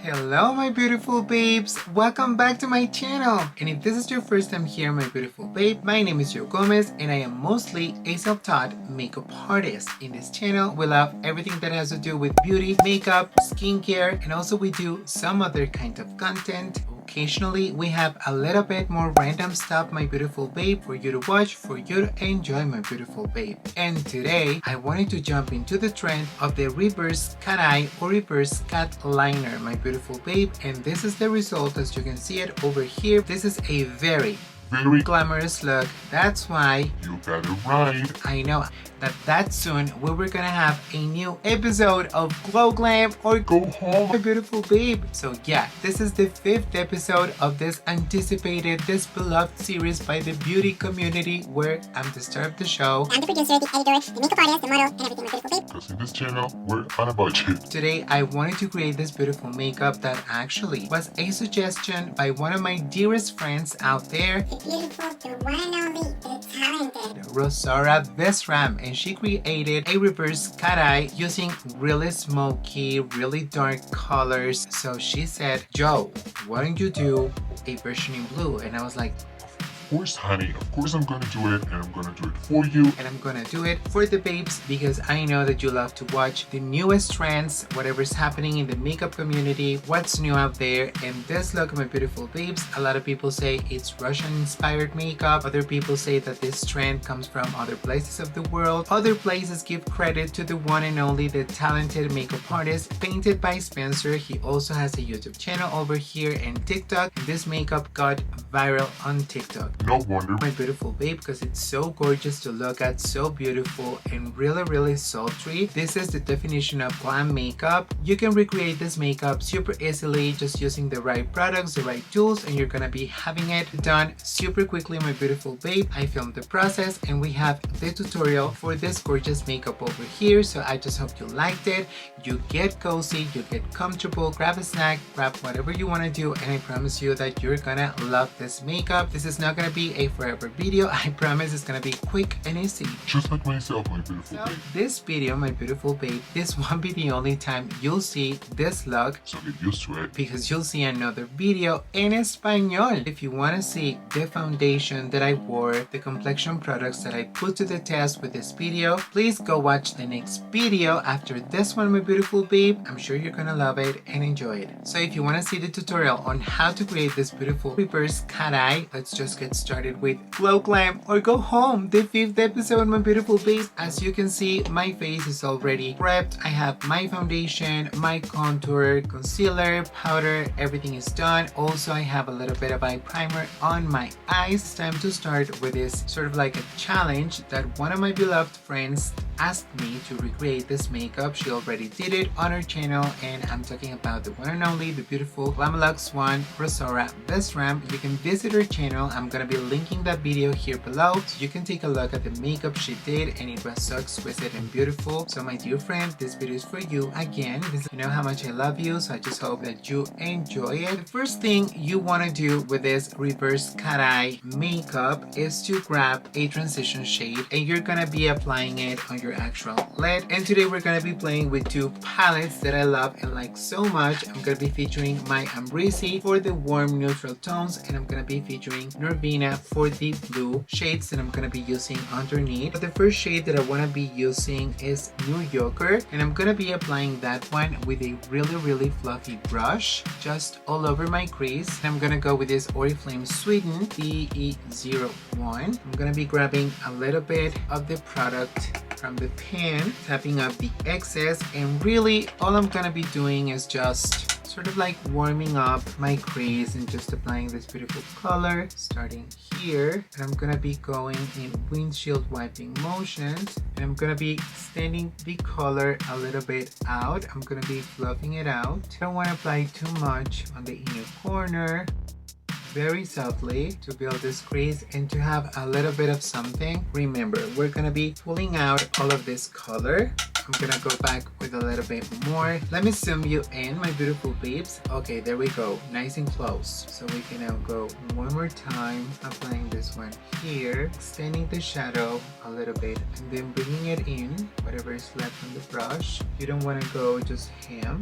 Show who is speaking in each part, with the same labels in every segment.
Speaker 1: Hello my beautiful babes, welcome back to my channel. And if this is your first time here my beautiful babe, my name is Joe Gomez and I am mostly a self-taught makeup artist. In this channel we love everything that has to do with beauty, makeup, skincare, and also we do some other kind of content. Occasionally we have a little bit more random stuff my beautiful babe for you to watch, for you to enjoy my beautiful babe. And today I wanted to jump into the trend of the reverse cat eye or reverse cat liner my beautiful babe, and this is the result as you can see it over here. This is a very glamorous look. That's why
Speaker 2: you got it right.
Speaker 1: I know that soon we were gonna have a new episode of Glam or
Speaker 2: Go home.
Speaker 1: my beautiful babe. So yeah, this is the 5th episode of this anticipated, this beloved series by the beauty community where I'm the star of the show.
Speaker 3: I'm the producer, the editor, the makeup artist, the model, and everything my beautiful babe.
Speaker 2: Because in this channel, we're on a budget.
Speaker 1: Today I wanted to create this beautiful makeup that actually was a suggestion by one of my dearest friends out there,
Speaker 3: The beautiful, the one and only, the talented
Speaker 1: Rosaura Visram, and she created a reverse cat eye using really smoky, really dark colors. So she said, Joe, why don't you do a version in blue? And I was like,
Speaker 2: Of course, honey. Of course I'm gonna do it, and I'm gonna do it for you.
Speaker 1: and I'm gonna do it for the babes because I know that you love to watch the newest trends, whatever's happening in the makeup community, what's new out there. And this look, my beautiful babes, a lot of people say it's Russian inspired makeup. Other people say that this trend comes from other places of the world. Other places give credit to the one and only, the talented makeup artist Painted by Spencer. He also has a YouTube channel over here and TikTok. This makeup got viral on TikTok.
Speaker 2: No wonder.
Speaker 1: My beautiful babe, because it's so gorgeous to look at, so beautiful and really sultry. This is the definition of glam makeup. You can recreate this makeup super easily just using the right products, the right tools, and you're gonna be having it done super quickly my beautiful babe. I filmed the process and we have the tutorial for this gorgeous makeup over here. So I just hope you liked it. You get cozy, you get comfortable, grab a snack, grab whatever you want to do, and I promise you that you're gonna love this makeup. This is not gonna be a forever video. I promise it's gonna be quick and easy.
Speaker 2: Just like myself, my beautiful
Speaker 1: So
Speaker 2: babe.
Speaker 1: this video, my beautiful babe, this won't be the only time you'll see this look,
Speaker 2: So get used to it.
Speaker 1: because you'll see another video in Espanol. If you want to see the foundation that I wore, the complexion products that I put to the test with this video, please go watch the next video after this one my beautiful babe. I'm sure you're gonna love it and enjoy it. So if you want to see the tutorial on how to create this beautiful reverse cat eye, let's just get started with Glow Glam or Go Home, the 5th episode my beautiful babe. As you can see, my face is already prepped. I have my foundation, my contour, concealer, powder, everything is done. Also I have a little bit of eye primer on my eyes. It's time to start with this sort of like a challenge that one of my beloved friends asked me to recreate this makeup. She already did it on her channel, and I'm talking about the one and only, the beautiful Glamlux one, Rosaura Visram. You can visit her channel. I'm gonna be linking that video here below so you can take a look at the makeup she did, and it was so exquisite and beautiful. So my dear friend, this video is for you again. You know how much I love you, so I just hope that you enjoy it. The first thing you want to do with this reverse cat eye makeup is to grab a transition shade, and you're gonna be applying it on your actual lid. And today we're gonna be playing with two palettes that I love and like so much. I'm gonna be featuring my Ambrisi for the warm neutral tones, and I'm gonna be featuring Norvina for the blue shades that I'm gonna be using underneath. But the first shade that I want to be using is New Yorker, and I'm gonna be applying that one with a really fluffy brush just all over my crease. And I'm gonna go with this Oriflame Sweden DE01. I'm gonna be grabbing a little bit of the product from the pan, tapping up the excess, and really all I'm gonna be doing is just sort of like warming up my crease and just applying this beautiful color starting here. And I'm gonna be going in windshield wiping motions, and I'm gonna be extending the color a little bit out. I'm gonna be fluffing it out. I don't want to apply too much on the inner corner. Very softly to build this crease and to have a little bit of something. Remember, we're gonna be pulling out all of this color. I'm gonna go back with a little bit more. Let me zoom you in, my beautiful babes. Okay, there we go, nice and close. So we can now go one more time, applying this one here, extending the shadow a little bit, and then bringing it in, whatever is left on the brush. You don't wanna go just ham.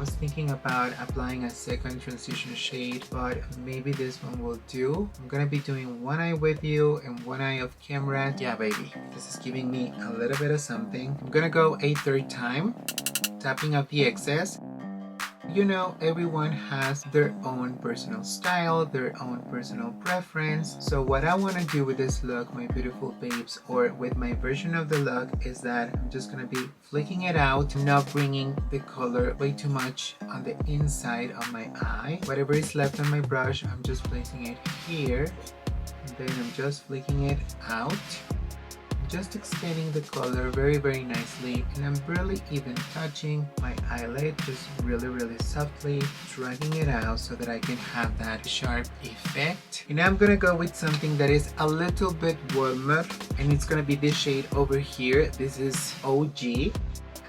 Speaker 1: was thinking about applying a second transition shade, but maybe this one will do. I'm gonna be doing one eye with you and one eye off camera. Yeah, baby, this is giving me a little bit of something. I'm gonna go a third time, tapping up the excess. You know, everyone has their own personal style, their own personal preference. So what I want to do with this look, my beautiful babes, or with my version of the look, is that I'm just going to be flicking it out, not bringing the color way too much on the inside of my eye. Whatever is left on my brush, I'm just placing it here, and then I'm just flicking it out. Just extending the color very nicely, and I'm barely even touching my eyelid, just really softly dragging it out so that I can have that sharp effect. And I'm gonna go with something that is a little bit warmer, and it's gonna be this shade over here. This is OG.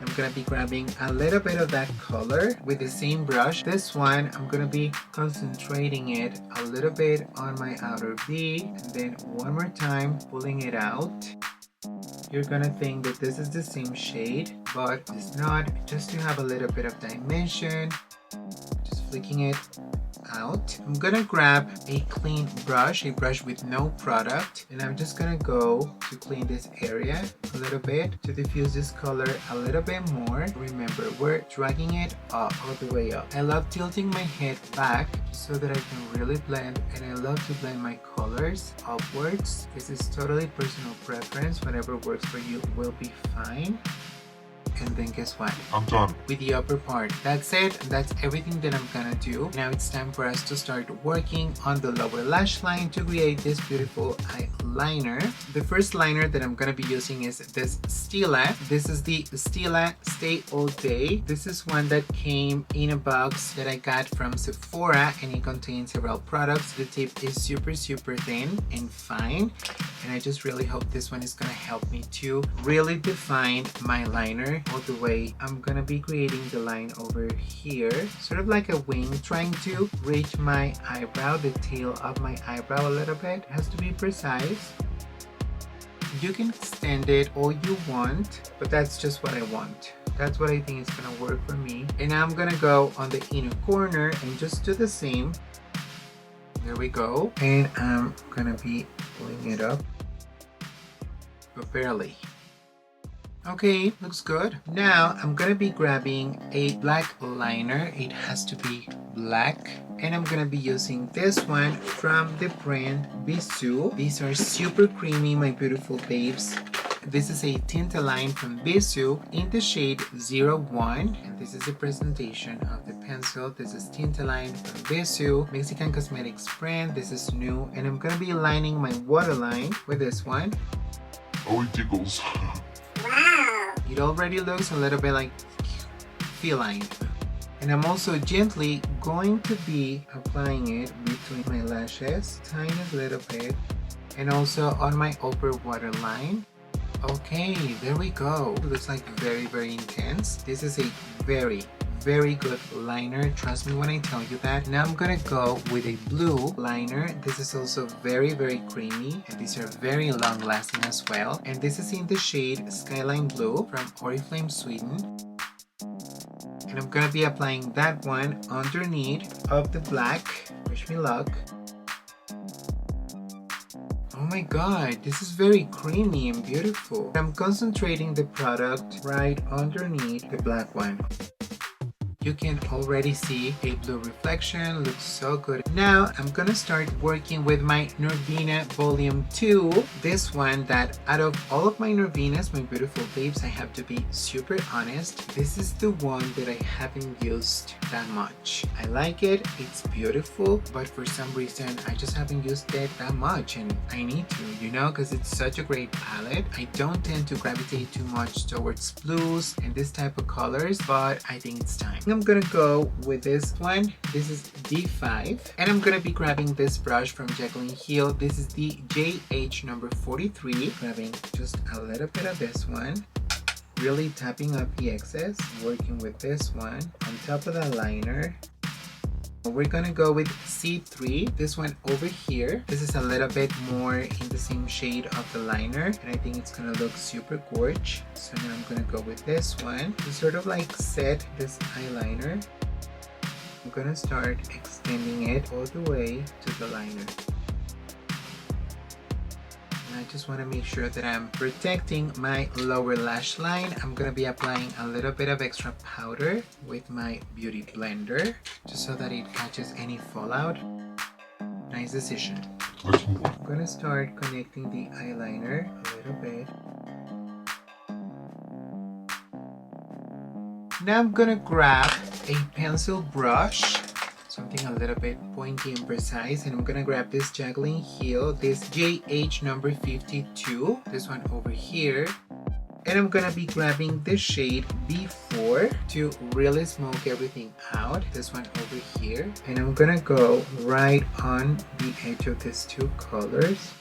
Speaker 1: I'm gonna be grabbing a little bit of that color with the same brush. This one, I'm gonna be concentrating it a little bit on my outer V, and then one more time pulling it out. You're gonna think that this is the same shade, but it's not. Just to have a little bit of dimension, just flicking it out. I'm gonna grab a clean brush, a brush with no product, and I'm just gonna go to clean this area a little bit to diffuse this color a little bit more. Remember, we're dragging it up, all the way up. I love tilting my head back so that I can really blend, and I love to blend my colors upwards. This is totally personal preference. Whatever works for you will be fine. And then guess what?
Speaker 2: I'm done
Speaker 1: with the upper part. That's it. That's everything that I'm gonna do. Now it's time for us to start working on the lower lash line to create this beautiful eyeliner. The first liner that I'm gonna be using is this Stila. This is the Stila Stay All Day. This is one that came in a box that I got from Sephora, and it contains several products. The tip is super thin and fine, and I just really hope this one is gonna help me to really define my liner all the way. I'm gonna be creating the line over here, sort of like a wing, trying to reach my eyebrow, the tail of my eyebrow a little bit. It has to be precise. You can extend it all you want, but that's just what I want. That's what I think is gonna work for me. And I'm gonna go on the inner corner and just do the same. There we go. And I'm gonna be pulling it up, but barely. Okay, looks good. Now I'm gonna be grabbing a black liner. It has to be black, and I'm gonna be using this one from the brand Bisou. These are super creamy, my beautiful babes. This is a tint line from Bisou in the shade 01, and this is the presentation of the pencil. This is tint line from Bisou, Mexican Cosmetics brand. This is new, and I'm gonna be lining my waterline with this one.
Speaker 2: Oh, it tickles.
Speaker 3: Wow.
Speaker 1: It already looks a little bit like feline. And I'm also gently going to be applying it between my lashes, tiny little bit, and also on my upper waterline. Okay, there we go. It looks like very intense. This is a very good liner, trust me when I tell you that. Now I'm gonna go with a blue liner. This is also very creamy, and these are very long lasting as well. And this is in the shade Skyline Blue from Oriflame Sweden. And I'm gonna be applying that one underneath of the black. Wish me luck. Oh my god, this is very creamy and beautiful. I'm concentrating the product right underneath the black one. You can already see a blue reflection, looks so good. Now I'm gonna start working with my Norvina Volume 2. This one that out of all of my Norvinas, my beautiful babes, I have to be super honest, this is the one that I haven't used that much. I like it, it's beautiful, but for some reason I just haven't used it that much, and I need to, you know, because it's such a great palette. I don't tend to gravitate too much towards blues and this type of colors, but I think it's time. I'm gonna go with this one. This is D5, and I'm gonna be grabbing this brush from Jacqueline Hill. This is the JH number 43. Grabbing just a little bit of this one, really tapping up the excess, working with this one on top of the liner. We're gonna go with C3, this one over here. This is a little bit more in the same shade of the liner, and I think it's gonna look super gorgeous. So now I'm gonna go with this one to sort of like set this eyeliner. I'm gonna start extending it all the way to the liner. And I just want to make sure that I'm protecting my lower lash line. I'm gonna be applying a little bit of extra powder with my beauty blender just so that it catches any fallout. Nice decision.
Speaker 2: Let's move on.
Speaker 1: I'm gonna start connecting the eyeliner a little bit. Now I'm gonna grab a pencil brush, something a little bit pointy and precise, and I'm gonna grab this juggling heel, this JH number 52, this one over here, and I'm gonna be grabbing the shade B4 to really smoke everything out, this one over here, and I'm gonna go right on the edge of these two colors,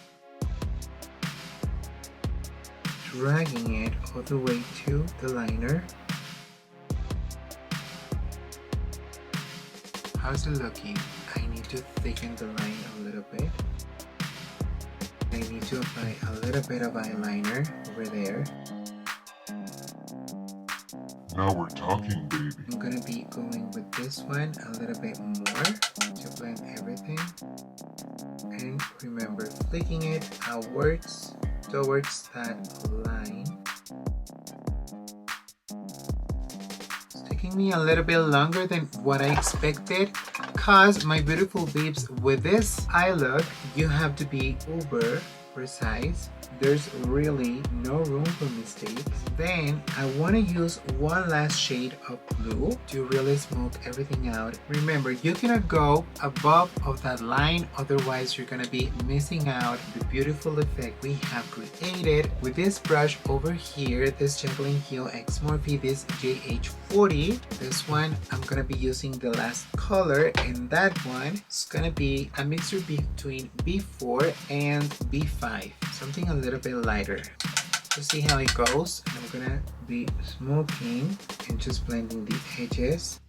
Speaker 1: dragging it all the way to the liner. How's it looking? I need to thicken the line a little bit. I need to apply a little bit of eyeliner over there.
Speaker 2: Now we're talking, baby.
Speaker 1: I'm gonna be going with this one a little bit more to blend everything. And remember, flicking it outwards towards that line. Taking me a little bit longer than what I expected, cause my beautiful babes, with this eye look you have to be uber precise. There's really no room for mistakes. Then I want to use one last shade of blue to really smoke everything out. Remember, you cannot go above of that line, otherwise you're gonna be missing out the beautiful effect we have created with this brush over here, this juggling heel X Morphe, this JH40. This one I'm gonna be using the last color, and that one is gonna be a mixture between B4 and B5, something a little bit lighter, to see how it goes. And I'm gonna be smoking and just blending the edges.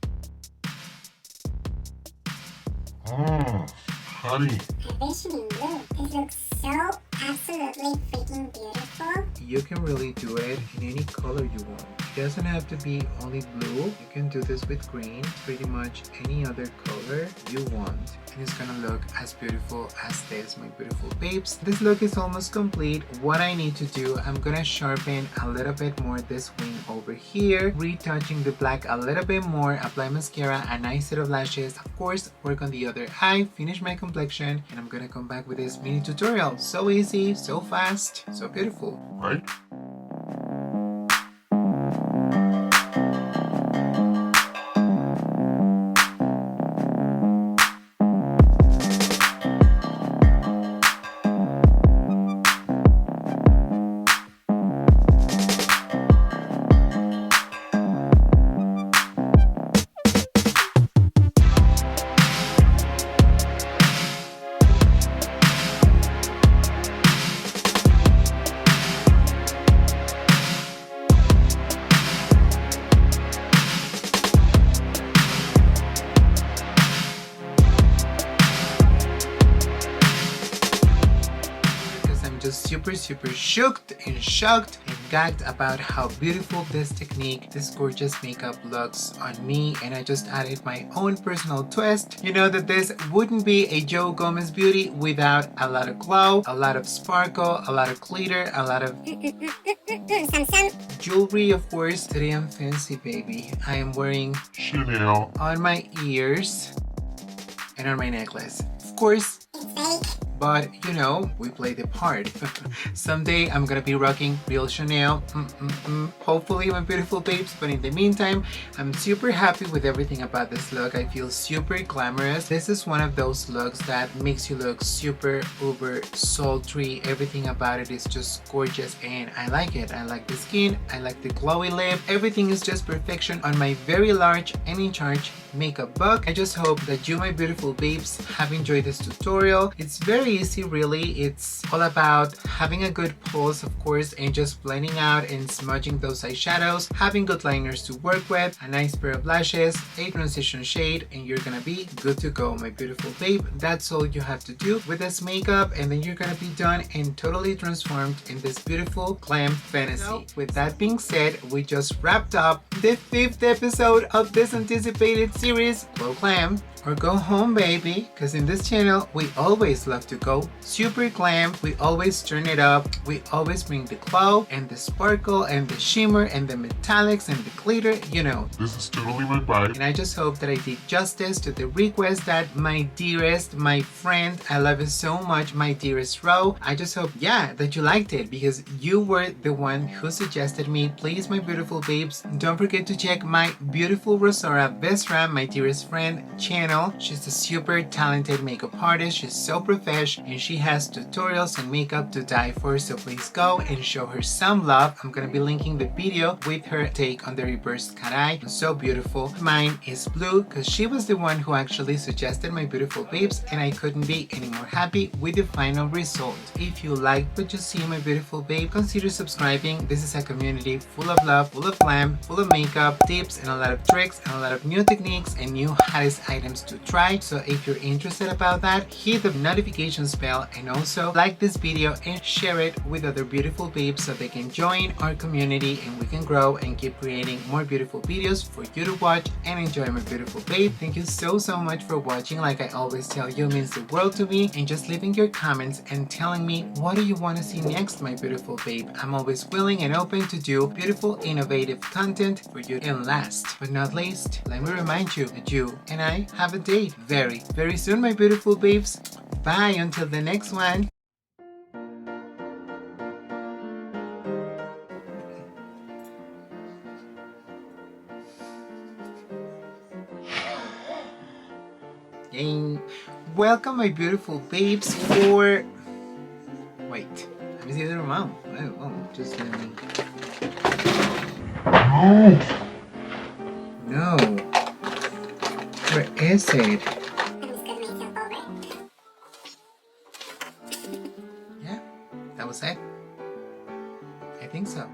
Speaker 2: Honey.
Speaker 3: Conditioning look. This looks so absolutely freaking beautiful.
Speaker 1: You can really do it in any color you want. It doesn't have to be only blue. You can do this with green, pretty much any other color you want. And it's gonna look as beautiful as this, my beautiful babes. This look is almost complete. What I need to do, I'm gonna sharpen a little bit more this wing over here, retouching the black a little bit more, apply mascara, a nice set of lashes, of course, work on the other eye, finish my complexion, and I'm gonna come back with this mini tutorial. So easy, so fast, so beautiful.
Speaker 2: Right?
Speaker 1: Super shocked and shocked and gagged about how beautiful this technique, this gorgeous makeup looks on me, and I just added my own personal twist. You know that this wouldn't be a Joe Gomez beauty without a lot of glow, a lot of sparkle, a lot of glitter, a lot of jewelry, of course. Today I'm fancy, baby. I am wearing
Speaker 2: Chanel
Speaker 1: on my ears and on my necklace. Of course, but you know, we play the part. Someday I'm gonna be rocking real Chanel, hopefully, my beautiful babes, but in the meantime, I'm super happy with everything about this look. I feel super glamorous. This is one of those looks that makes you look super uber sultry. Everything about it is just gorgeous and I like it. I like the skin, I like the glowy lip. Everything is just perfection on my very large and in charge makeup book. I just hope that you, my beautiful babes, have enjoyed this tutorial. It's very easy really. It's all about having a good pulse, of course, and just blending out and smudging those eyeshadows, having good liners to work with, a nice pair of lashes, a transition shade, and you're gonna be good to go, my beautiful babe. That's all you have to do with this makeup, and then you're gonna be done and totally transformed in this beautiful glam fantasy. So, with that being said, we just wrapped up the 5th episode of this anticipated series, Glow Glam or Go Home Baby, because in this channel we always love to go super glam. We always turn it up. We always bring the glow and the sparkle and the shimmer and the metallics and the glitter, you know.
Speaker 2: This is totally my vibe.
Speaker 1: And I just hope that I did justice to the request that my dearest, my friend, I love you so much, my dearest Ro. I just hope, yeah, that you liked it, because you were the one who suggested me. Please, my beautiful babes, don't forget to check my beautiful Rosaura Visram, my dearest friend, channel. She's a super talented makeup artist. She's so professional and she has tutorials and makeup to die for, so please go and show her some love. I'm gonna be linking the video with her take on the reverse cat eye. So beautiful. Mine is blue because she was the one who actually suggested my beautiful babes, and I couldn't be any more happy with the final result. If you like what you see, my beautiful babe, consider subscribing. This is a community full of love, full of glam, full of makeup tips and a lot of tricks and a lot of new techniques and new hottest items to try. So if you're interested about that, hit the notifications bell and also like this video and share it with other beautiful babes so they can join our community and we can grow and keep creating more beautiful videos for you to watch and enjoy, my beautiful babe. Thank you so much for watching. Like I always tell you, it means the world to me, and just leaving your comments and telling me what do you want to see next, my beautiful babe. I'm always willing and open to do beautiful innovative content for you. And last but not least, let me remind you that you and I have a date very soon, my beautiful babes. Bye until the next one. And welcome, my beautiful babes, for wait, let me see the remote. Oh, just let me. No, where is it?
Speaker 3: I'm just gonna make it over.
Speaker 1: Yeah, that was it. I think so.